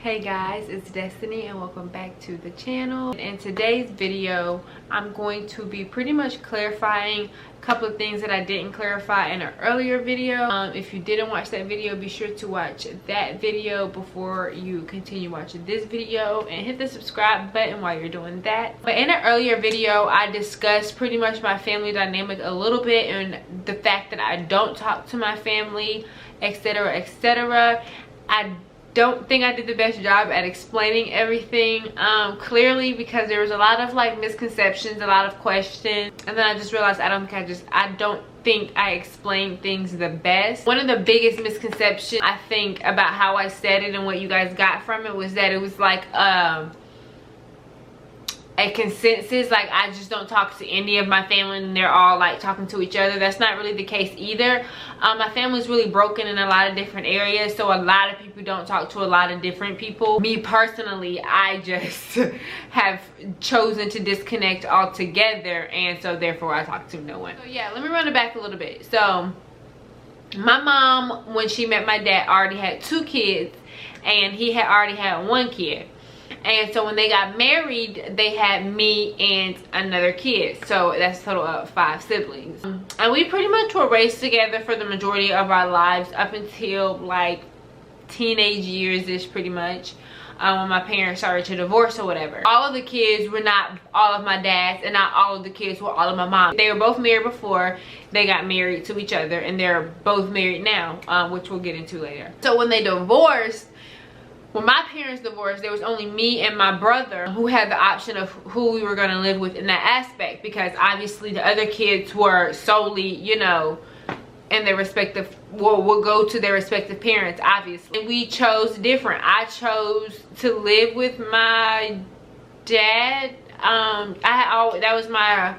Hey guys, it's Destiny and welcome back to the channel. In today's video, I'm going to be pretty much clarifying a couple of things that I didn't clarify in an earlier video. If you didn't watch that video, be sure to watch that video before you continue watching this video and hit the subscribe button while you're doing that. But in an earlier video, I discussed pretty much my family dynamic a little bit and the fact that I don't talk to my family, etc, etc. I don't think I did the best job at explaining everything clearly, because there was a lot of like misconceptions, a lot of questions, and then I just realized I don't think I explained things the best. One of the biggest misconceptions I think about how I said it and what you guys got from it was that it was like a consensus, like I just don't talk to any of my family and they're all like talking to each other. That's not really the case either. My family's really broken in a lot of different areas, so a lot of people don't talk to a lot of different people. Me personally, I just have chosen to disconnect altogether, and so therefore I talk to no one. So yeah, let me run it back a little bit. So my mom, when she met my dad, already had 2 kids and he had already had 1 kid. And so when they got married, they had me and another kid. So that's a total of 5 siblings. And we pretty much were raised together for the majority of our lives up until like teenage years-ish, pretty much. When my parents started to divorce or whatever. All of the kids were not all of my dad's, and not all of the kids were all of my mom. They were both married before they got married to each other, and they're both married now, which we'll get into later. So when they divorced, when my parents divorced, there was only me and my brother who had the option of who we were going to live with in that aspect, because obviously the other kids were solely, you know, in their respective, will go to their respective parents, obviously. And we chose different. I chose to live with my dad. That was my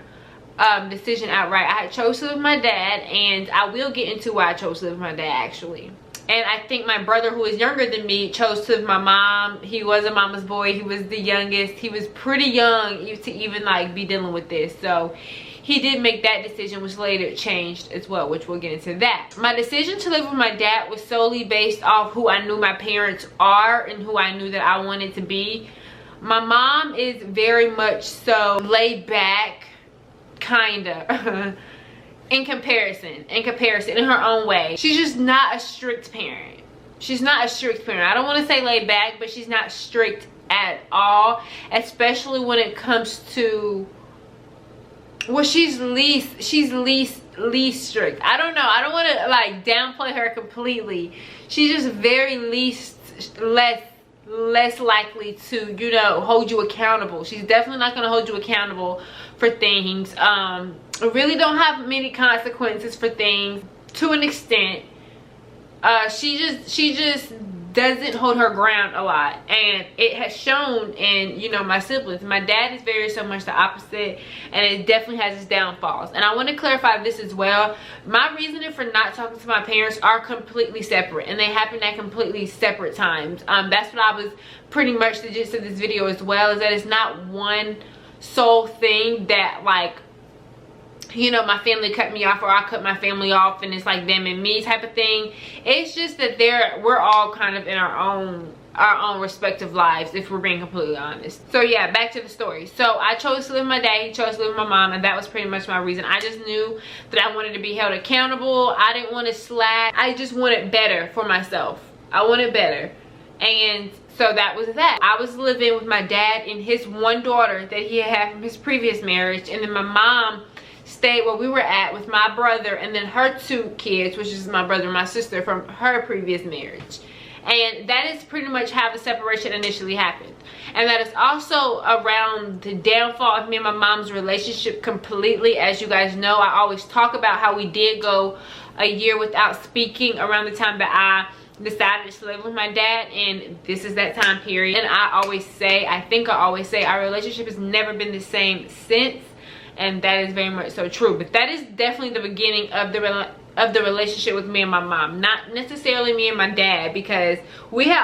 decision outright. I had chose to live with my dad, and I will get into why I chose to live with my dad actually. And I think my brother, who is younger than me, chose to live with my mom. He was a mama's boy. He was the youngest. He was pretty young to even like be dealing with this. So he did make that decision, which later changed as well, which we'll get into that. My decision to live with my dad was solely based off who I knew my parents are and who I knew that I wanted to be. My mom is very much so laid back, kinda. in comparison in her own way. She's just not a strict parent. She's not a strict parent. I don't want to say laid back, but she's not strict at all, especially when it comes to, well, she's least strict. I don't know, I don't want to like downplay her completely. She's just very less likely to, you know, hold you accountable. She's definitely not going to hold you accountable for things. Really don't have many consequences for things to an extent. She just doesn't hold her ground a lot, and it has shown in, you know, my siblings. My dad is very so much the opposite, and it definitely has its downfalls. And I want to clarify this as well. My reasoning for not talking to my parents are completely separate, and they happen at completely separate times. That's what I was pretty much the gist of this video as well, is that it's not one sole thing that, like, you know, my family cut me off or I cut my family off and it's like them and me type of thing. It's just that we're all kind of in our own respective lives, if we're being completely honest. So yeah, back to the story. So I chose to live with my dad, he chose to live with my mom, and that was pretty much my reason. I just knew that I wanted to be held accountable. I didn't want to slack. I just wanted better for myself. I wanted better. And so that was that. I was living with my dad and his 1 daughter that he had from his previous marriage, and then my mom stayed where we were at with my brother and then her 2 kids, which is my brother and my sister, from her previous marriage. And that is pretty much how the separation initially happened. And that is also around the downfall of me and my mom's relationship completely. As you guys know, I always talk about how we did go a year without speaking around the time that I decided to live with my dad, and this is that time period. And I think I always say our relationship has never been the same since. And that is very much so true. But that is definitely the beginning of the relationship with me and my mom, not necessarily me and my dad, because we had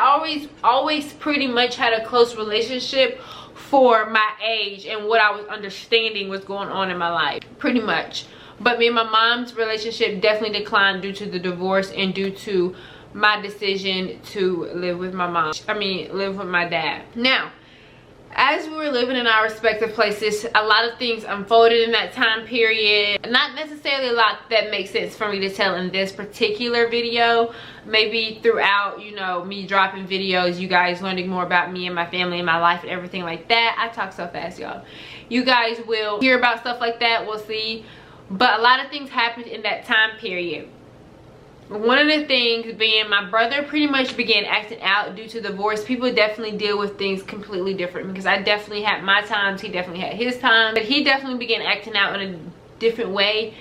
always pretty much had a close relationship for my age and what I was understanding was going on in my life, pretty much. But me and my mom's relationship definitely declined due to the divorce and due to my decision to live with my mom. Live with my dad. Now, as we were living in our respective places, a lot of things unfolded in that time period. Not necessarily a lot that makes sense for me to tell in this particular video. Maybe throughout, you know, me dropping videos, you guys learning more about me and my family and my life and everything like that. I talk so fast, y'all. You guys will hear about stuff like that. We'll see. But a lot of things happened in that time period. One of the things being my brother pretty much began acting out due to divorce. People definitely deal with things completely different, because I definitely had my times, he definitely had his time, but he definitely began acting out in a different way.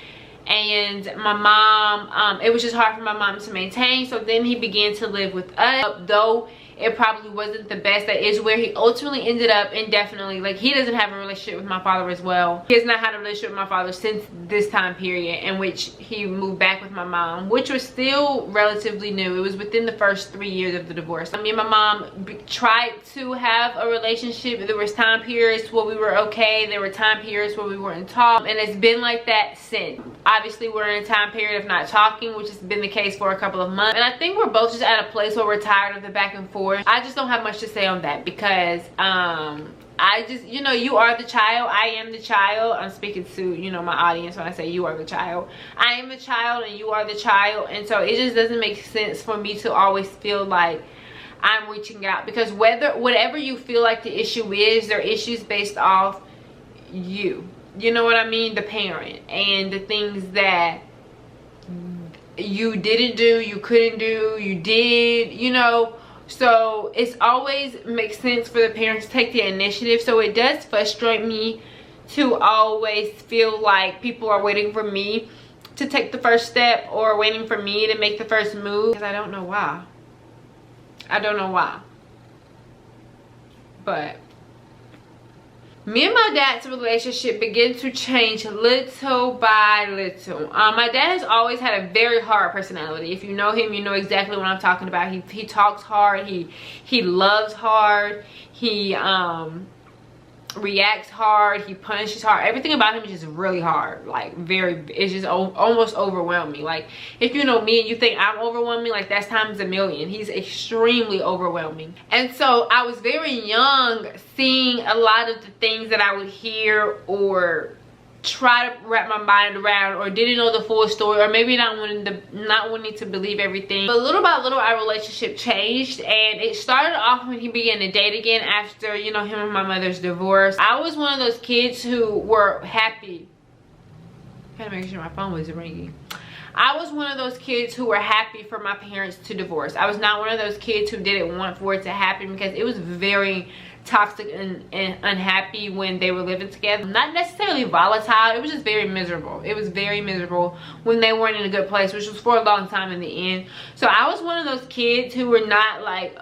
And my mom, it was just hard for my mom to maintain, so then he began to live with us. Though it probably wasn't the best, that is where he ultimately ended up indefinitely. Like, he doesn't have a relationship with my father as well. He has not had a relationship with my father since this time period in which he moved back with my mom, which was still relatively new. It was within the first 3 years of the divorce. Me and my mom tried to have a relationship. There was time periods where we were okay, there were time periods where we weren't talking, and it's been like that since. Obviously, we're in a time period of not talking, which has been the case for a couple of months, and I think we're both just at a place where we're tired of the back and forth. I just don't have much to say on that, because I just, you know, you are the child, I am the child. I'm speaking to, you know, my audience when I say you are the child. I am the child and you are the child, and so it just doesn't make sense for me to always feel like I'm reaching out, because whatever you feel like the issue is, they're issues based off you. You know what I mean? The parent, and the things that you didn't do, you couldn't do, you did, you know. So it's always makes sense for the parents to take the initiative. So it does frustrate me to always feel like people are waiting for me to take the first step, or waiting for me to make the first move, because I don't know why. I don't know why. But me and my dad's relationship began to change little by little. My dad has always had a very hard personality. If you know him, you know exactly what I'm talking about. He talks hard. He loves hard. He reacts hard. He punishes hard. Everything about him is just really hard. Like, it's just almost overwhelming. Like, if you know me and you think I'm overwhelming, like, that's times a million. He's extremely overwhelming. And so I was very young, seeing a lot of the things that I would hear or try to wrap my mind around, or didn't know the full story, or maybe not wanting to believe everything. But little by little, our relationship changed, and it started off when he began to date again after, you know, him and my mother's divorce. I was one of those kids who were happy. I had to make sure my phone wasn't ringing. I was one of those kids who were happy for my parents to divorce. I was not one of those kids who didn't want for it to happen, because it was very toxic and unhappy when they were living together. Not necessarily volatile, it was just very miserable. It was very miserable when they weren't in a good place, which was for a long time in the end. So I was one of those kids who were not like,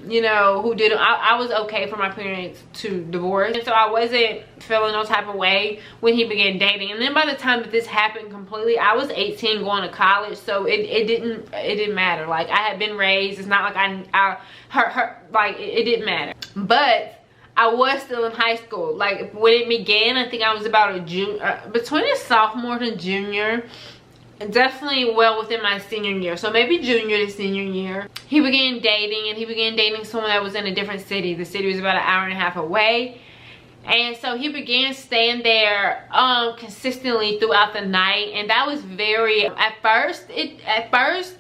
you know, who didn't, I was okay for my parents to divorce, and so I wasn't feeling no type of way when he began dating. And then by the time that this happened completely, I was 18 going to college, so it didn't matter. Like, I had been raised, it's not like it didn't matter. But I was still in high school. Like, when it began, I think I was about a junior, between a sophomore and junior, definitely well within my senior year, so maybe junior to senior year. He began dating, and he began dating someone that was in a different city. The city was about an hour and a half away, and so he began staying there consistently throughout the night. And that was very, at first,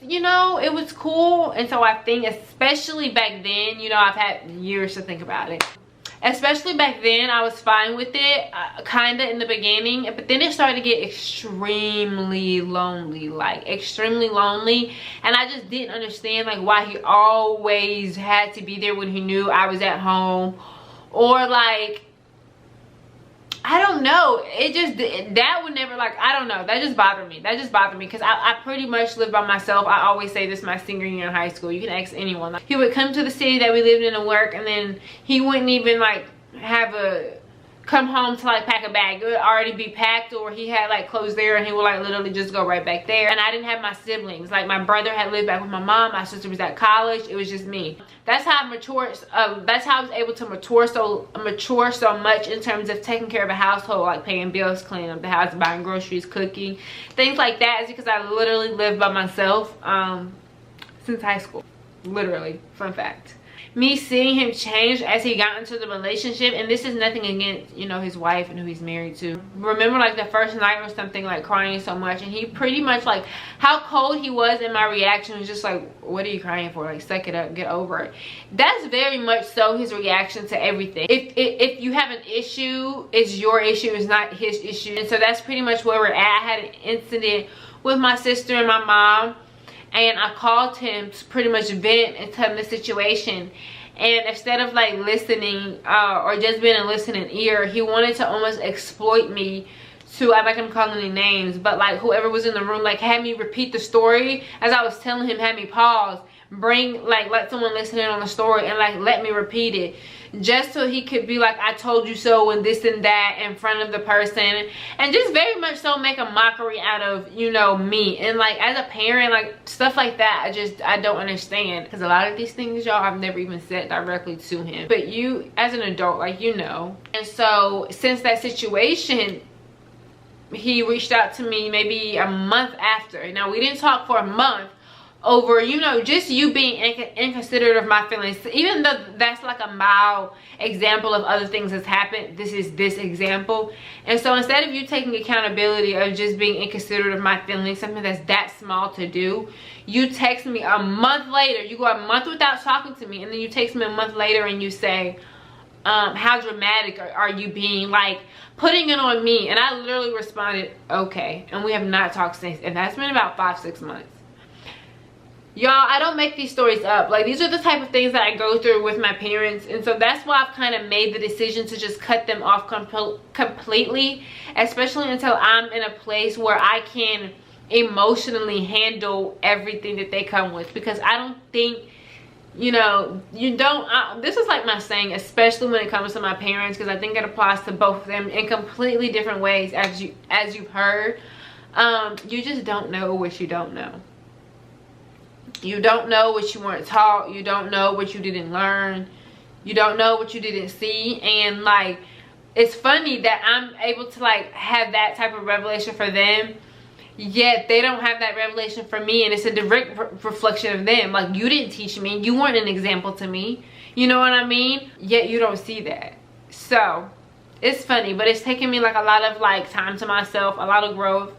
you know, it was cool. And so I think, especially back then, you know, I've had years to think about it, especially back then, I was fine with it, kind of in the beginning, but then it started to get extremely lonely, like extremely lonely. And I just didn't understand, like, why he always had to be there when he knew I was at home, or like, I don't know, it just, that would never, like, I don't know, that just bothered me. Because I pretty much lived by myself. I always say this my senior year in high school. You can ask anyone. Like, he would come to the city that we lived in and work, and then he wouldn't even like come home to like pack a bag. It would already be packed, or he had like clothes there, and he would like literally just go right back there. And I didn't have my siblings. Like, my brother had lived back with my mom, my sister was at college, it was just me. That's how I matured. That's how I was able to mature so much in terms of taking care of a household, like paying bills, cleaning up the house, buying groceries, cooking, things like that. Is because I literally lived by myself. since high school, literally. Fun fact. Me seeing him change as he got into the relationship, and this is nothing against, you know, his wife and who he's married to. Remember, like the first night or something, like crying so much, and he pretty much, like, how cold he was in my reaction was just like, what are you crying for? Like, suck it up, get over it. That's very much so his reaction to everything. If you have an issue, it's your issue, it's not his issue. And so that's pretty much where we're at. I had an incident with my sister and my mom, and I called him to pretty much vent and tell him the situation. And instead of like listening or just being a listening ear, he wanted to almost exploit me to, I'm not gonna call any names, but like whoever was in the room, like had me repeat the story as I was telling him, had me pause, let someone listen in on the story and like let me repeat it, just so he could be like, I told you so, and this and that in front of the person, and just very much so make a mockery out of, you know, me. And like as a parent, like stuff like that, I don't understand, because a lot of these things, y'all, I've never even said directly to him, but you as an adult, like, you know. And so since that situation, he reached out to me maybe a month after. Now, we didn't talk for a month over, you know, just you being inconsiderate of my feelings. Even though that's like a mild example of other things that's happened, this is this example. And so instead of you taking accountability of just being inconsiderate of my feelings, something that's that small to do, you text me a month later. You go a month without talking to me, and then you text me a month later and you say, how dramatic are you being, like putting it on me. And I literally responded, okay. And we have not talked since, and that's been about 5-6 months. Y'all, I don't make these stories up. Like, these are the type of things that I go through with my parents. And so that's why I've kind of made the decision to just cut them off completely. Especially until I'm in a place where I can emotionally handle everything that they come with. Because I don't think, you know, you don't, this is like my saying, especially when it comes to my parents, because I think it applies to both of them in completely different ways, as you've heard. You just don't know what you don't know. You don't know what you weren't taught. You don't know what you didn't learn. You don't know what you didn't see. And like, it's funny that I'm able to like have that type of revelation for them, yet they don't have that revelation for me. And it's a direct reflection of them. Like, you didn't teach me, you weren't an example to me, you know what I mean? Yet you don't see that. So it's funny, but it's taken me like a lot of like time to myself, a lot of growth.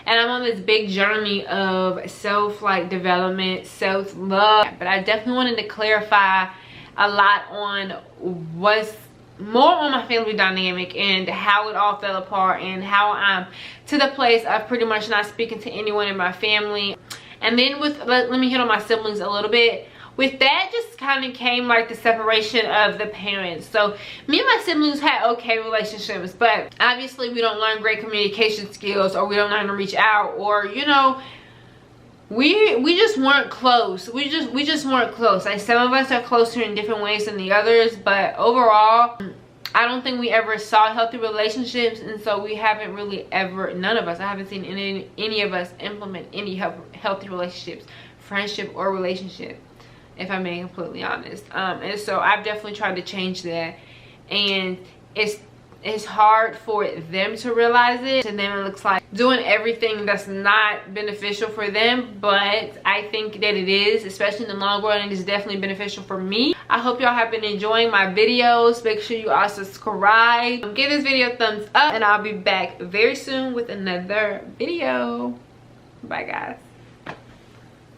And I'm on this big journey of self-like development, self-love. But I definitely wanted to clarify a lot on what's more on my family dynamic and how it all fell apart, and how I'm to the place of pretty much not speaking to anyone in my family. And then with, let me hit on my siblings a little bit. With that just kind of came like the separation of the parents. So me and my siblings had okay relationships, but obviously we don't learn great communication skills, or we don't learn to reach out, or, you know, we just weren't close. We just weren't close. Like, some of us are closer in different ways than the others, but overall I don't think we ever saw healthy relationships. And so we haven't really ever, none of us, I haven't seen any of us implement any healthy relationships, friendship or relationship, if I'm being completely honest. And so I've definitely tried to change that, and it's hard for them to realize it. And then it looks like doing everything that's not beneficial for them, but I think that it is, especially in the long run, and it's definitely beneficial for me. I hope y'all have been enjoying my videos. Make sure you all subscribe, give this video a thumbs up, and I'll be back very soon with another video. Bye guys.